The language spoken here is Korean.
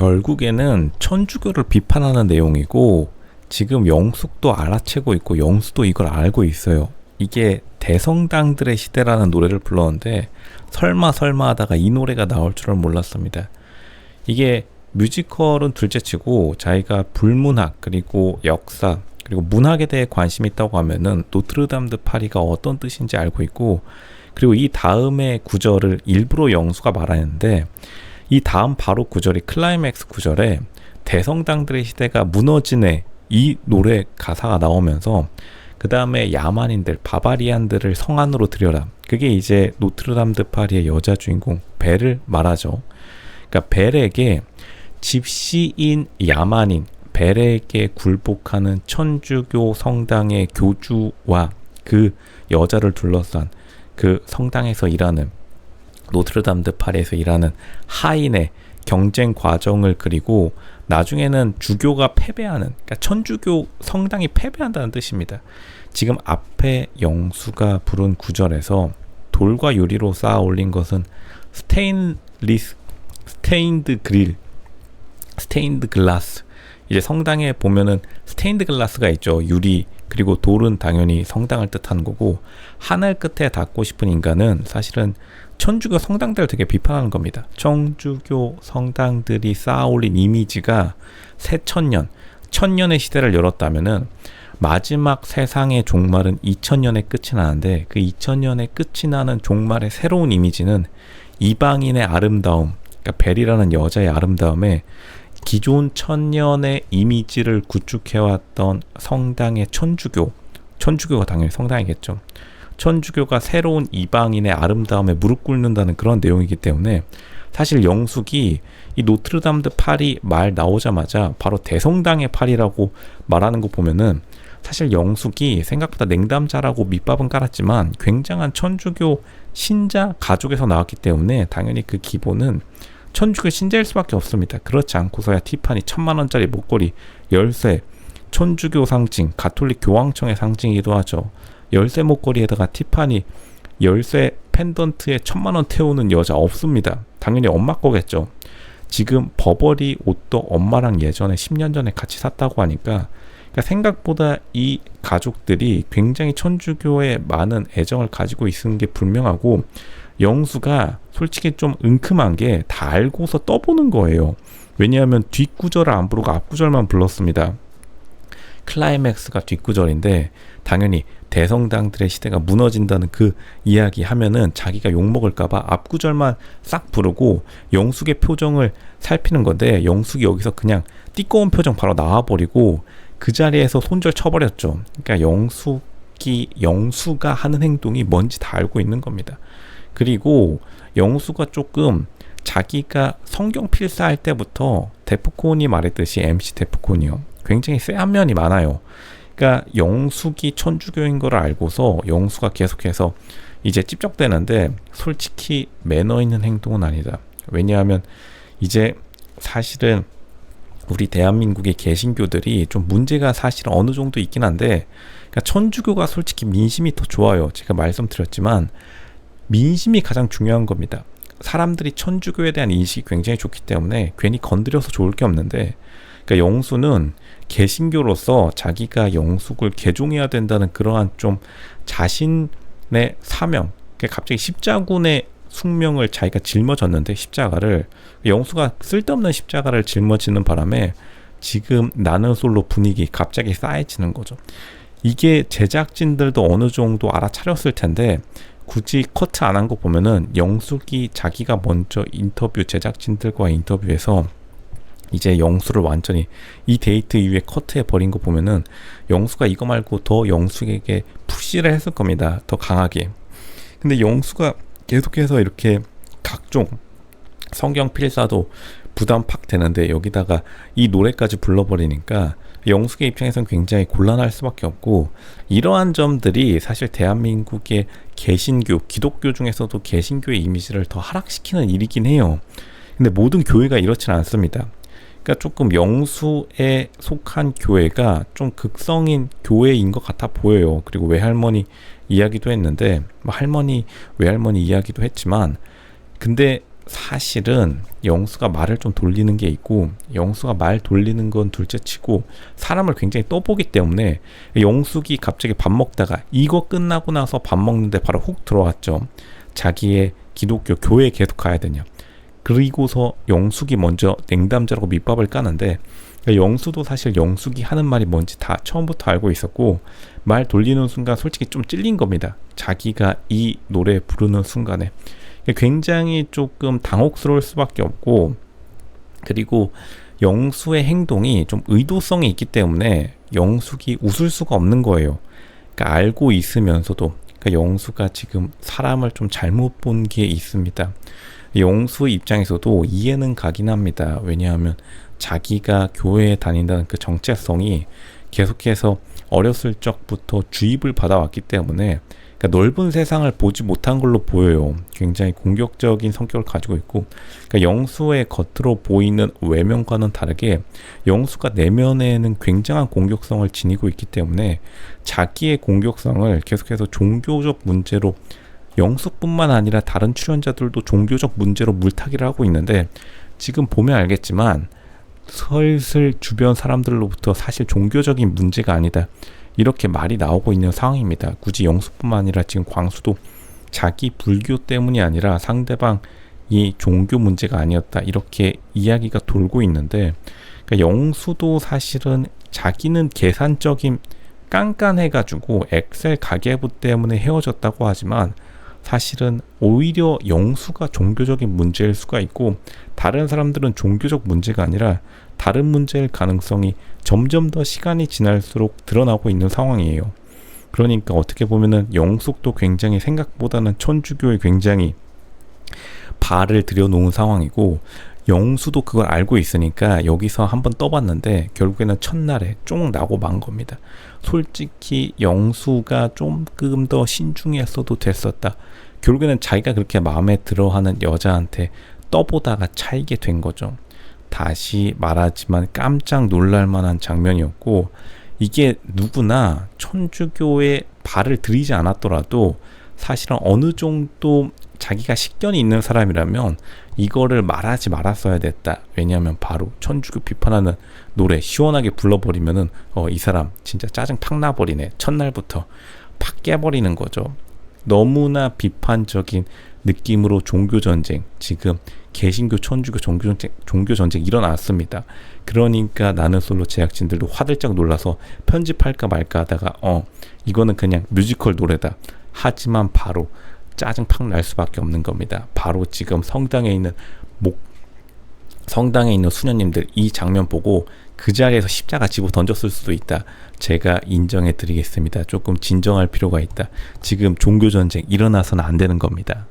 결국에는 천주교를 비판하는 내용이고 지금 영숙도 알아채고 있고 영수도 이걸 알고 있어요. 이게 대성당들의 시대라는 노래를 불렀는데 설마 하다가 이 노래가 나올 줄은 몰랐습니다. 이게 뮤지컬은 둘째치고 자기가 불문학 그리고 역사 그리고 문학에 대해 관심이 있다고 하면은 노트르담 드 파리가 어떤 뜻인지 알고 있고, 그리고 이 다음의 구절을 일부러 영수가 말하는데 이 다음 바로 구절이 클라이맥스 구절에 대성당들의 시대가 무너지네 이 노래 가사가 나오면서 그 다음에 야만인들 바바리안들을 성 안으로 들여라, 그게 이제 노트르담 드 파리의 여자 주인공 벨을 말하죠. 그러니까 벨에게 집시인 야만인 벨에게 굴복하는 천주교 성당의 교주와 그 여자를 둘러싼 그 성당에서 일하는 노트르담 드 파리에서 일하는 하인의 경쟁 과정을 그리고 나중에는 주교가 패배하는, 그러니까 천주교 성당이 패배한다는 뜻입니다. 지금 앞에 영수가 부른 구절에서 돌과 유리로 쌓아 올린 것은 스테인드 글라스, 이제 성당에 보면은 스테인드 글라스가 있죠. 유리, 그리고 돌은 당연히 성당을 뜻하는 거고, 하늘 끝에 닿고 싶은 인간은 사실은 천주교 성당들을 되게 비판하는 겁니다. 천주교 성당들이 쌓아올린 이미지가 새 천년의 시대를 열었다면은 마지막 세상의 종말은 2000년에 끝이 나는데, 그 2000년에 끝이 나는 종말의 새로운 이미지는 이방인의 아름다움, 그러니까 벨이라는 여자의 아름다움에 기존 천년의 이미지를 구축해왔던 성당의 천주교가 당연히 성당이겠죠. 천주교가 새로운 이방인의 아름다움에 무릎 꿇는다는 그런 내용이기 때문에 사실 영숙이 이 노트르담 드 파리 말 나오자마자 바로 대성당의 파리라고 말하는 거 보면은 사실 영숙이 생각보다 냉담자라고 밑밥은 깔았지만 굉장한 천주교 신자 가족에서 나왔기 때문에 당연히 그 기본은 천주교 신자일 수밖에 없습니다. 그렇지 않고서야 티파니 1000만원짜리 목걸이, 열쇠, 천주교 상징, 가톨릭 교황청의 상징이기도 하죠. 열쇠 목걸이에다가 티파니 열쇠 펜던트에 1000만원 태우는 여자 없습니다. 당연히 엄마 거겠죠. 지금 버버리 옷도 엄마랑 예전에 10년 전에 같이 샀다고 하니까, 그러니까 생각보다 이 가족들이 굉장히 천주교에 많은 애정을 가지고 있는 게 분명하고, 영수가 솔직히 좀 은큼한 게 다 알고서 떠보는 거예요. 왜냐하면 뒷구절을 안 부르고 앞구절만 불렀습니다. 클라이맥스가 뒷구절인데 당연히 대성당들의 시대가 무너진다는 그 이야기 하면은 자기가 욕먹을까봐 앞구절만 싹 부르고 영숙의 표정을 살피는 건데, 영숙이 여기서 그냥 띠꺼운 표정 바로 나와버리고 그 자리에서 손절 쳐버렸죠. 그러니까 영수가 하는 행동이 뭔지 다 알고 있는 겁니다. 그리고 영수가 조금 자기가 성경 필사할 때부터 데프콘이 말했듯이 MC 데프콘이요, 굉장히 쎄한 면이 많아요. 그러니까 영숙이 천주교인 걸 알고서 영수가 계속해서 이제 찝적대는데 솔직히 매너 있는 행동은 아니다. 왜냐하면 이제 사실은 우리 대한민국의 개신교들이 좀 문제가 사실 어느 정도 있긴 한데, 그러니까 천주교가 솔직히 민심이 더 좋아요. 제가 말씀드렸지만 민심이 가장 중요한 겁니다. 사람들이 천주교에 대한 인식이 굉장히 좋기 때문에 괜히 건드려서 좋을 게 없는데, 그러니까 영수는 개신교로서 자기가 영숙을 개종해야 된다는 그러한 좀 자신의 사명, 갑자기 십자군의 숙명을 자기가 짊어졌는데, 십자가를 영수가 쓸데없는 십자가를 짊어지는 바람에 지금 나는 솔로 분위기 갑자기 싸해지는 거죠. 이게 제작진들도 어느 정도 알아차렸을 텐데 굳이 커트 안 한 거 보면은 영숙이 자기가 먼저 제작진들과 인터뷰에서 이제 영수를 완전히 이 데이트 이후에 커트해 버린 거 보면은 영수가 이거 말고 더 영숙에게 푸시를 했을 겁니다. 더 강하게. 근데 영수가 계속해서 이렇게 각종 성경 필사도 부담 팍 되는데 여기다가 이 노래까지 불러버리니까 영숙의 입장에서는 굉장히 곤란할 수밖에 없고, 이러한 점들이 사실 대한민국의 개신교, 기독교 중에서도 개신교의 이미지를 더 하락시키는 일이긴 해요. 근데 모든 교회가 이렇지는 않습니다. 그러니까 조금 영수에 속한 교회가 좀 극성인 교회인 것 같아 보여요. 그리고 외할머니 이야기도 했는데, 할머니, 외할머니 이야기도 했지만, 근데 사실은 영수가 말을 좀 돌리는 게 있고, 영수가 말 돌리는 건 둘째치고 사람을 굉장히 떠보기 때문에 영숙이 갑자기 밥 먹다가 이거 끝나고 나서 밥 먹는데 바로 훅 들어왔죠. 자기의 기독교 교회에 계속 가야 되냐. 그리고서 영숙이 먼저 냉담자라고 밑밥을 까는데, 영수도 사실 영숙이 하는 말이 뭔지 다 처음부터 알고 있었고, 말 돌리는 순간 솔직히 좀 찔린 겁니다. 자기가 이 노래 부르는 순간에 굉장히 조금 당혹스러울 수밖에 없고, 그리고 영수의 행동이 좀 의도성이 있기 때문에 영숙이 웃을 수가 없는 거예요. 그러니까 알고 있으면서도, 그러니까 영수가 지금 사람을 좀 잘못 본 게 있습니다. 영수 입장에서도 이해는 가긴 합니다. 왜냐하면 자기가 교회에 다닌다는 그 정체성이 계속해서 어렸을 적부터 주입을 받아왔기 때문에, 그러니까 넓은 세상을 보지 못한 걸로 보여요. 굉장히 공격적인 성격을 가지고 있고, 그러니까 영수의 겉으로 보이는 외면과는 다르게 영수가 내면에는 굉장한 공격성을 지니고 있기 때문에 자기의 공격성을 계속해서 종교적 문제로, 영수뿐만 아니라 다른 출연자들도 종교적 문제로 물타기를 하고 있는데, 지금 보면 알겠지만 슬슬 주변 사람들로부터 사실 종교적인 문제가 아니다, 이렇게 말이 나오고 있는 상황입니다. 굳이 영수뿐만 아니라 지금 광수도 자기 불교 때문이 아니라 상대방 이 종교 문제가 아니었다, 이렇게 이야기가 돌고 있는데, 그러니까 영수도 사실은 자기는 계산적인 깐깐해가지고 엑셀 가계부 때문에 헤어졌다고 하지만, 사실은 오히려 영수가 종교적인 문제일 수가 있고, 다른 사람들은 종교적 문제가 아니라 다른 문제일 가능성이 점점 더 시간이 지날수록 드러나고 있는 상황이에요. 그러니까 어떻게 보면은 영숙도 굉장히 생각보다는 천주교에 굉장히 발을 들여놓은 상황이고, 영수도 그걸 알고 있으니까 여기서 한번 떠봤는데 결국에는 첫날에 쫑 나고 만 겁니다. 솔직히 영수가 조금 더 신중했어도 됐었다. 결국에는 자기가 그렇게 마음에 들어하는 여자한테 떠보다가 차이게 된 거죠. 다시 말하지만 깜짝 놀랄 만한 장면이었고, 이게 누구나 천주교에 발을 들이지 않았더라도 사실은 어느 정도 자기가 식견이 있는 사람이라면 이거를 말하지 말았어야 됐다. 왜냐하면 바로 천주교 비판하는 노래 시원하게 불러버리면은 이 사람 진짜 짜증 팍 나버리네, 첫날부터 팍 깨버리는 거죠. 너무나 비판적인 느낌으로 종교전쟁, 지금 개신교 천주교 종교전쟁 일어났습니다. 그러니까 나는 솔로 제작진들도 화들짝 놀라서 편집할까 말까 하다가 이거는 그냥 뮤지컬 노래다, 하지만 바로 짜증 팍 날 수밖에 없는 겁니다. 바로 지금 성당에 있는 수녀님들 이 장면 보고 그 자리에서 십자가 집어 던졌을 수도 있다. 제가 인정해 드리겠습니다. 조금 진정할 필요가 있다. 지금 종교전쟁 일어나서는 안 되는 겁니다.